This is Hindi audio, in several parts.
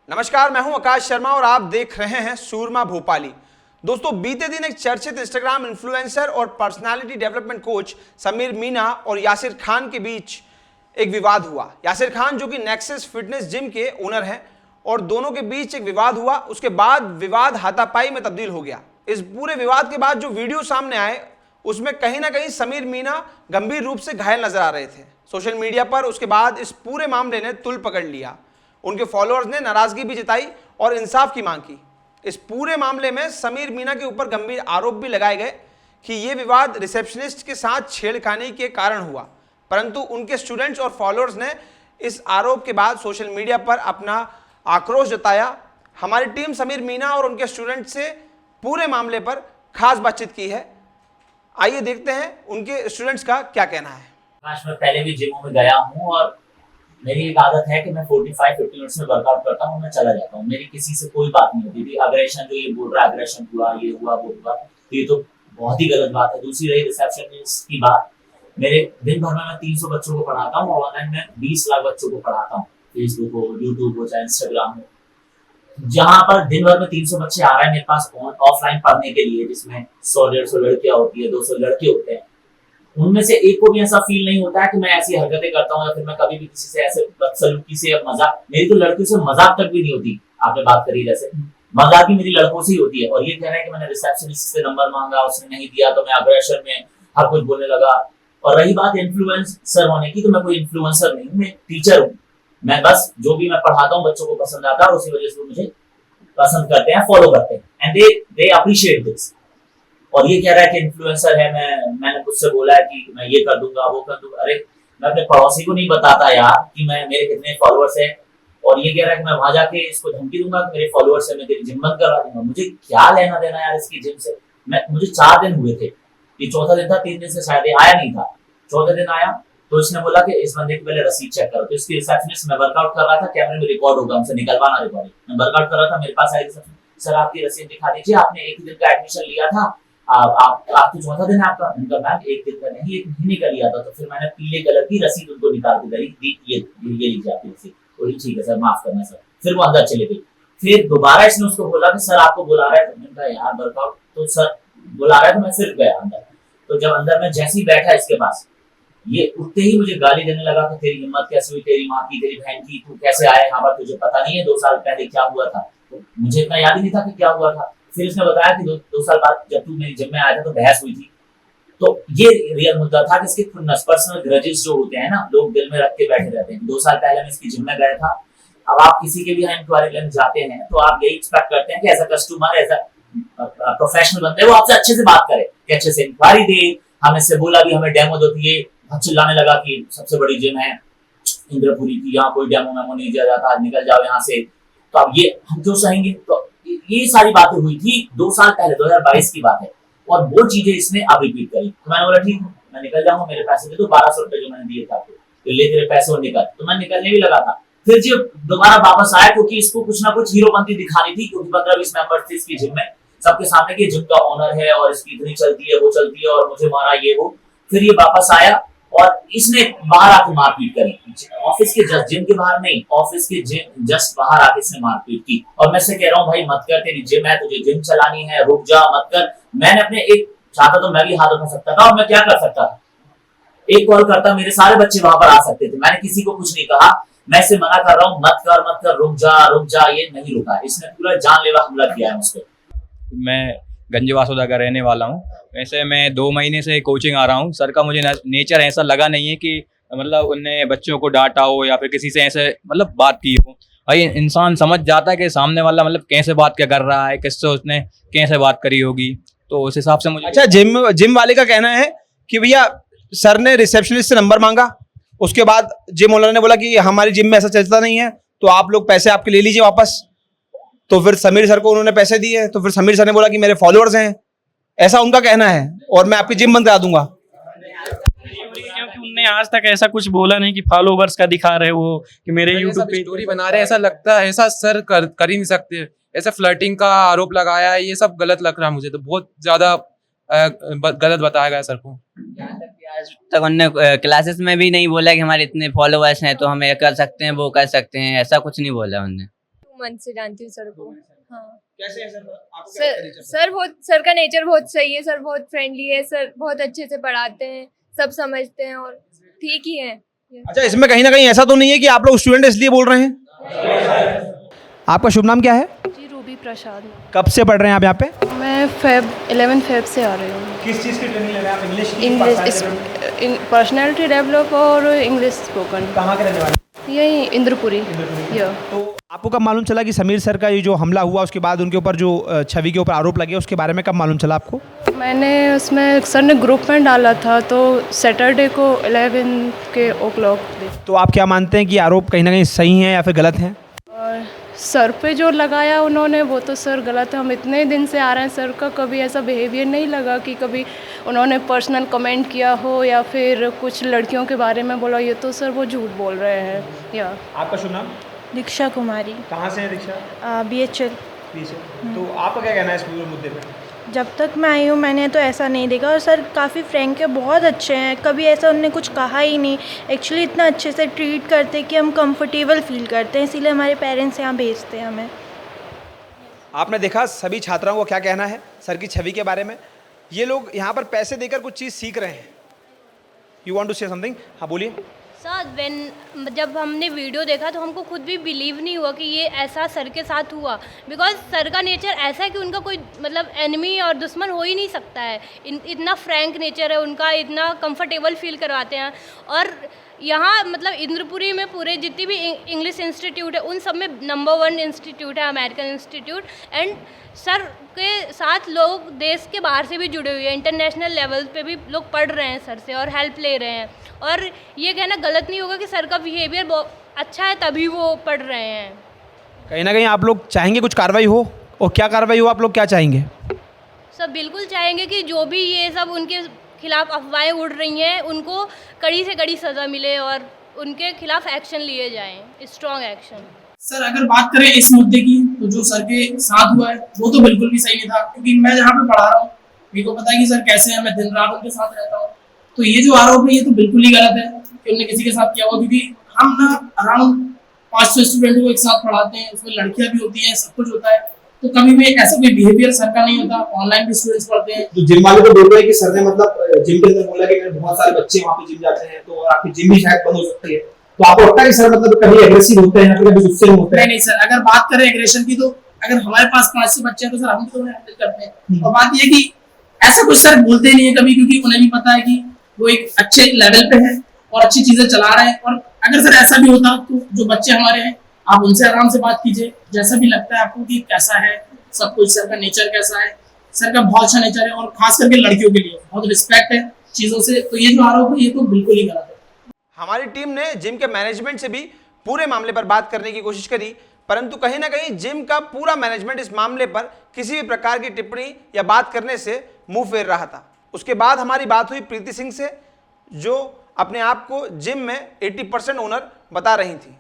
नमस्कार, मैं हूं आकाश शर्मा और आप देख रहे हैं सूरमा भोपाली। दोस्तों, बीते दिन एक चर्चित इंस्टाग्राम इन्फ्लुएंसर और personality development coach Sameer Meena और यासिर खान के बीच एक विवाद हुआ। यासिर खान जो कि नेक्सस फिटनेस जिम के ओनर हैं और दोनों के बीच एक विवाद हुआ। उसके बाद विवाद हाथापाई में तब्दील हो गया। इस पूरे विवाद के बाद जो वीडियो सामने आए उसमें कहीं ना कहीं समीर मीना गंभीर रूप से घायल नजर आ रहे थे। सोशल मीडिया पर उसके बाद इस पूरे मामले ने तुल पकड़ लिया। उनके फॉलोअर्स ने नाराजगी भी जताई और इंसाफ की मांग की। इस पूरे मामले में समीर मीना के ऊपर गंभीर आरोप भी लगाए गए कि यह विवाद रिसेप्शनिस्ट के साथ छेड़खानी के कारण हुआ, परंतु उनके स्टूडेंट्स और फॉलोअर्स ने इस आरोप के बाद सोशल मीडिया पर अपना आक्रोश जताया। हमारी टीम समीर मीना और उनके स्टूडेंट से पूरे मामले पर खास बातचीत की है। आइए देखते हैं उनके स्टूडेंट्स का क्या कहना है। मैं पहले भी जिमों में गया हूँ और मेरी एक आदत है कि मैं 45-50 मिनट्स में वर्कआउट करता हूँ, मैं चला जाता हूँ। मेरी किसी से कोई बात नहीं होती थी। अग्रेशन जो ये बोल रहा है, अग्रेशन हुआ, ये हुआ, वो हुआ, तो ये तो बहुत ही गलत बात है। दूसरी रही रिसेप्शनिस्ट की बात, मेरे दिन भर में मैं 300 बच्चों को पढ़ाता हूँ और ऑनलाइन में 20 लाख बच्चों को पढ़ाता हूँ। फेसबुक हो, यूट्यूब हो, चाहे इंस्टाग्राम हो, जहाँ पर दिन भर में 300 बच्चे आ रहे हैं मेरे पास ऑफलाइन पढ़ने के लिए, जिसमें 100-150 लड़कियां होती है, 200 लड़के होते हैं। उनमें से एक को भी ऐसा फील नहीं होता है कि मैं ऐसी हरकतें करता हूँ या फिर मैं कभी भी किसी से ऐसे बदसलूकी से या मजाक, मेरी तो लड़कियों से मजाक तक भी नहीं होती। आपने बात करी जैसे मजाक भी मेरी लड़कों से ही होती है। और ये कह रहे हैं कि मैंने रिसेप्शनिस्ट से नंबर मांगा, उसने नहीं दिया, तो मैं अग्रेशन में हर कुछ बोलने लगा। और रही बात इन्फ्लुएंसर होने की, तो मैं कोई इन्फ्लुएंसर नहीं हूँ, मैं टीचर हूँ। मैं बस जो भी मैं पढ़ाता हूँ बच्चों को पसंद आता है, उसी वजह से वो मुझे पसंद करते हैं, फॉलो करते हैं, एंड दे अप्रिशिएट दिस। और ये कह रहा है कि इन्फ्लुएंसर है, मैंने मुझसे बोला है कि मैं ये कर दूंगा, वो कर दूंगा। अरे मैं अपने पड़ोसी को नहीं बताता यार कि मैं मेरे कितने फॉलोअर्स हैं, और ये कह रहा है कि मैं वहां जाके इसको धमकी दूंगा कि मेरे फॉलोअर्स है, मैं तेरी जिम बंद करवा दूंगा। मुझे क्या लेना देना यार इसकी जिम से। मुझे 4 दिन हुए थे, ये चौथा दिन था, 3 दिन से शायद ये आया नहीं था। चौथे दिन आया तो इसने बोला कि इस बंदे की पहले रसीद चेक करो। तो इसकी रिसेप्शनिस्ट, मैं वर्कआउट कर रहा था, कैमरे में रिकॉर्ड होगा, हमसे निकलवाना रिकॉर्डिंग। मैं वर्कआउट कर रहा था, मेरे पास आई रिसेप्शनिस्ट, सर आपकी रसीद दिखा दीजिए, आपने एक ही दिन का एडमिशन लिया था, आप तो चौथा दिन है आपका। उनका मैम एक दिन का नहीं, 1 महीने का लिया था। तो फिर मैंने पीले कलर की रसीद उनको निकाल के दी, ये लीजिए आपकी रसीद। तो ठीक है सर, माफ करना सर। फिर वो अंदर चले गई। फिर दोबारा इसने उसको बोला कि सर आपको बुला रहा है। तो मैंने कहा यार वर्कआउट तो सर बुला रहा है, तो मैं फिर गया अंदर। तो जब अंदर में जैसे ही बैठा इसके पास, ये उठते ही मुझे गाली देने लगा कि तेरी हिम्मत कैसे हुई, तेरी माँ की, तेरी बहन की, तू कैसे आया यहाँ पर, तुझे पता नहीं है 2 साल पहले क्या हुआ था। तो मुझे इतना याद ही नहीं था कि क्या हुआ था। फिर उसने बताया कि 2 साल बाद जब तू मेरी जिम में आया था तो बहस हुई थी। तो ये रियल मुद्दा था कि इसके खुन्नस, पर्सनल ग्रजेस जो होते हैं ना, लोग दिल में रख के बैठे रहते हैं। 2 साल पहले मैं इसकी जिम में गया था। अब आप किसी के भी यहाँ इंक्वायरी लेने जाते हैं तो आप यही एक्सपेक्ट करते हैं कि as a customer, as a professional बंदे वो आपसे अच्छे से बात करे, कि अच्छे से इंक्वायरी दे। हम इससे बोला भी हमें डेमो दो, ये चिल्लाने लगा कि सबसे बड़ी जिम है इंद्रपुरी की, यहाँ कोई डेमो मेमो नहीं दिया जाता, निकल जाओ यहाँ से। तो अब ये हम क्यों सहेंगे। तो ये सारी बातें हुई थी 2 साल पहले, 2022 की बात है। और वो चीजें इसने अब रिपीट करी। तो मैंने बोला ठीक है, मैं निकल जाऊंगा, मेरे पैसे दे दो, 1200 रुपए जो मैंने दिए थे आपको, तो ले तेरे पैसे और निकल। तो मैं निकलने भी लगा था। फिर जब दोबारा वापस आया, क्योंकि इसको कुछ ना कुछ हीरोपंती दिखानी थी, क्योंकि 15-20 मेंबर्स थे इसकी जिम में, सबके सामने कि जिम का ओनर है और इसकी इतनी चलती है, वो चलती है, और मुझे मारा ये वो। फिर ये वापस आया और इसने बाहर आके मारपीट करी। ऑफिस के जस्ट जिम के बाहर नहीं, ऑफिस के जस्ट बाहर आके इसने मारपीट की। और मैं से कह रहा हूँ भाई मत कर, तेरी जिम है, तुझे जिम चलानी है, रुक जा, मत कर। मैंने अपने एक चाहता तो मैं भी हाथ उठा सकता था, और मैं क्या कर सकता था, एक कॉल करता, मेरे सारे बच्चे वहां पर आ सकते थे। मैंने किसी को कुछ नहीं कहा। मैं इसे मना कर रहा हूँ, मत कर मत कर, रुक जा रुक जा। ये नहीं रुका, इसने पूरा जानलेवा हमला किया है मुझ पर। मैं गंजवासुदा का रहने वाला हूँ। वैसे मैं 2 महीने से कोचिंग आ रहा हूँ। सर का मुझे नेचर ऐसा लगा नहीं है कि मतलब उनने बच्चों को डांटा हो या फिर किसी से ऐसे मतलब बात की हो। भाई इंसान समझ जाता है कि सामने वाला मतलब कैसे बात क्या कर रहा है, किससे उसने कैसे बात करी होगी, तो उस हिसाब से मुझे। अच्छा, जिम वाले का कहना है कि भैया सर ने रिसेप्शनिस्ट से नंबर मांगा, उसके बाद जिम ओनर ने बोला कि हमारी जिम में ऐसा चलता नहीं है, तो आप लोग पैसे आपके ले लीजिए वापस। तो फिर समीर सर को उन्होंने पैसे दिए, तो फिर समीर सर ने बोला कि मेरे फॉलोअर्स हैं, ऐसा उनका कहना है, और मैं आपकी जिम बंद करा दूंगा। क्योंकि उनने आज तक ऐसा कुछ बोला नहीं कि फॉलोवर्स का दिखा रहे हो कि मेरे यूट्यूब पे स्टोरी बना रहे हैं, ऐसा लगता है। ऐसा सर कर ही नहीं सकते। ऐसे फ्लर्टिंग का आरोप लगाया है, ये सब गलत लग रहा है मुझे तो। बहुत ज्यादा गलत बताया गया सर को। आज तक उनने क्लासेस में भी नहीं बोला कि हमारे इतने फॉलोअर्स हैं तो हम ये कर सकते हैं, वो कर सकते हैं, ऐसा कुछ नहीं बोला उनने। मंथ से जानती हूँ सर को। हाँ कैसे है सर? आपको क्या लगता है नेचर? सर का नेचर बहुत सही है, सर बहुत फ्रेंडली है, सर बहुत अच्छे से पढ़ाते हैं, सब समझते हैं और ठीक ही है। अच्छा, इसमें कहीं ना कहीं ऐसा तो नहीं है कि आप लोग स्टूडेंट इसलिए बोल रहे हैं? आपका शुभ नाम क्या है? जी रूबी प्रसाद। कब से पढ़ रहे हैं आप यहाँ पे? मैं 11 फेब से आ रही हूँ। किस चीज़ की ट्रेनिंग ले रहे हैं आप? इंग्लिश पर्सनैलिटी डेवलप और इंग्लिश स्पोकन। कहाँ के रहने वाले? यही इंद्रपुरी। या तो आपको कब मालूम चला कि समीर सर का ये जो हमला हुआ उसके बाद उनके ऊपर जो छवि के ऊपर आरोप लगे उसके बारे में कब मालूम चला आपको? मैंने उसमें सर ने ग्रुप में डाला था तो सैटरडे को 11 के o'clock। तो आप क्या मानते हैं कि आरोप कहीं ना कहीं सही हैं या फिर गलत हैं? और सर पे जो लगाया उन्होंने वो तो सर गलत है। हम इतने दिन से आ रहे हैं, सर का कभी ऐसा बिहेवियर नहीं लगा कि कभी उन्होंने पर्सनल कमेंट किया हो या फिर कुछ लड़कियों के बारे में बोला। ये तो सर वो झूठ बोल रहे हैं। या आपका शुभ नाम? दीक्षा कुमारी। कहाँ से है दीक्षा? BHL। तो आपका क्या कहना है इस पूरे मुद्दे पे? जब तक मैं आई हूँ मैंने तो ऐसा नहीं देखा और सर काफ़ी फ्रैंक है, बहुत अच्छे हैं, कभी ऐसा उन्होंने कुछ कहा ही नहीं। एक्चुअली इतना अच्छे से ट्रीट करते कि हम कंफर्टेबल फील करते हैं, इसीलिए हमारे पेरेंट्स यहाँ भेजते हैं हमें। आपने देखा सभी छात्राओं को क्या कहना है सर की छवि के बारे में। ये लोग यहाँ पर पैसे देकर कुछ चीज़ सीख रहे हैं। You want to say something? हाँ बोलिए। सर जब हमने वीडियो देखा तो हमको खुद भी बिलीव नहीं हुआ कि ये ऐसा सर के साथ हुआ। बिकॉज सर का नेचर ऐसा है कि उनका कोई मतलब एनिमी और दुश्मन हो ही नहीं सकता है। इतना फ्रैंक नेचर है उनका, इतना कंफर्टेबल फील करवाते हैं। और यहाँ मतलब इंद्रपुरी में पूरे जितनी भी इंग्लिश इंस्टीट्यूट है उन सब में नंबर 1 इंस्टीट्यूट है, अमेरिकन इंस्टीट्यूट। एंड सर के साथ लोग देश के बाहर से भी जुड़े हुए हैं, इंटरनेशनल लेवल पे भी लोग पढ़ रहे हैं सर से और हेल्प ले रहे हैं। और ये कहना गलत नहीं होगा कि सर का बिहेवियर बहुत अच्छा है तभी वो पढ़ रहे हैं। कहीं ना कहीं आप लोग चाहेंगे कुछ कार्रवाई हो, और क्या कार्रवाई हो आप लोग क्या चाहेंगे? सब बिल्कुल चाहेंगे कि जो भी ये सब उनके खिलाफ अफवाहें उड़ रही हैं उनको कड़ी से कड़ी सज़ा मिले और उनके खिलाफ एक्शन लिए जाएं, स्ट्रॉन्ग एक्शन। सर अगर बात करें इस मुद्दे की तो जो सर के साथ हुआ है वो तो बिल्कुल भी सही नहीं था, क्योंकि मैं जहाँ पे पढ़ा रहा हूँ मेरे को पता है कि सर कैसे हैं, मैं दिन रात उनके साथ रहता हूँ। तो ये जो आरोप है ये तो बिल्कुल ही गलत है कि उन्होंने किसी के साथ किया हुआ, क्योंकि हम ना अराउंड 500 स्टूडेंट को एक साथ पढ़ाते हैं, उसमें लड़कियां भी होती हैं, सब कुछ होता है। तो कभी भी ऐसा कोई बिहेवियर सर का नहीं होता। ऑनलाइन भी स्टूडेंट्स पढ़ते हैं। तो जिम वाले को बोल रहे हैं कि सर ने मतलब जिम के अंदर बोला कि मेरे बहुत सारे बच्चे वहाँ पे जिम जाते हैं तो आपकी जिम भी शायद बंद हो सकती है। तो आपको लगता है कि सर मतलब कभी एग्रेसिव होते हैं या फिर कभी गुस्से में होते हैं? नहीं सर, अगर बात करें एग्रेशन की तो अगर हमारे पास 500 बच्चे हैं तो सर हम तो उन्हें हैंडल करते हैं। और बात ये कि ऐसा कुछ सर बोलते नहीं है कभी, क्योंकि उन्हें भी पता है कि वो एक अच्छे लेवल पे है और अच्छी चीजें चला रहे हैं। और अगर सर ऐसा भी होता तो जो बच्चे हमारे हैं आप उनसे आराम से बात कीजिए, जैसा भी लगता है आपको कि कैसा है सब कुछ, सर का नेचर कैसा है। सर का बहुत अच्छा नेचर है और खास करके लड़कियों के लिए बहुत रिस्पेक्ट है चीजों से। तो ये जो आरोप है ये तो बिल्कुल ही गलत है। हमारी टीम ने जिम के मैनेजमेंट से भी पूरे मामले पर बात करने की कोशिश करी, परंतु कहीं ना कहीं जिम का पूरा मैनेजमेंट इस मामले पर किसी भी प्रकार की टिप्पणी या बात करने से मुंह फेर रहा था। उसके बाद हमारी बात हुई प्रीति सिंह से, जो अपने आप को जिम में 80% ओनर बता रही थी।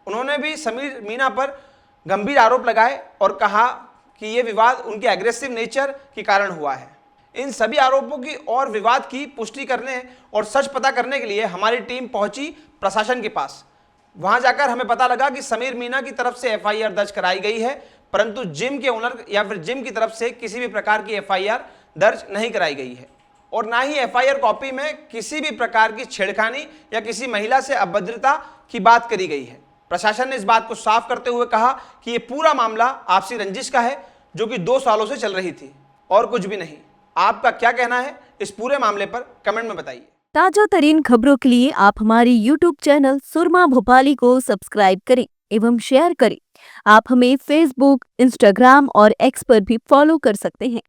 उन्होंने भी समीर मीना पर गंभीर आरोप लगाए और कहा कि ये विवाद उनके एग्रेसिव नेचर के कारण हुआ है। इन सभी आरोपों की और विवाद की पुष्टि करने और सच पता करने के लिए हमारी टीम पहुंची प्रशासन के पास। वहां जाकर हमें पता लगा कि समीर मीना की तरफ से FIR दर्ज कराई गई है, परंतु जिम के ओनर या फिर जिम की तरफ से किसी भी प्रकार की FIR दर्ज नहीं कराई गई है और ना ही FIR कॉपी में किसी भी प्रकार की छेड़खानी या किसी महिला से अभद्रता की बात करी गई है। प्रशासन ने इस बात को साफ करते हुए कहा कि यह पूरा मामला आपसी रंजिश का है, जो कि 2 सालों से चल रही थी और कुछ भी नहीं। आपका क्या कहना है इस पूरे मामले पर कमेंट में बताइए। ताजा तरीन खबरों के लिए आप हमारी YouTube चैनल सुरमा भोपाली को सब्सक्राइब करें एवं शेयर करें। आप हमें Facebook, Instagram और X पर भी फॉलो कर सकते हैं।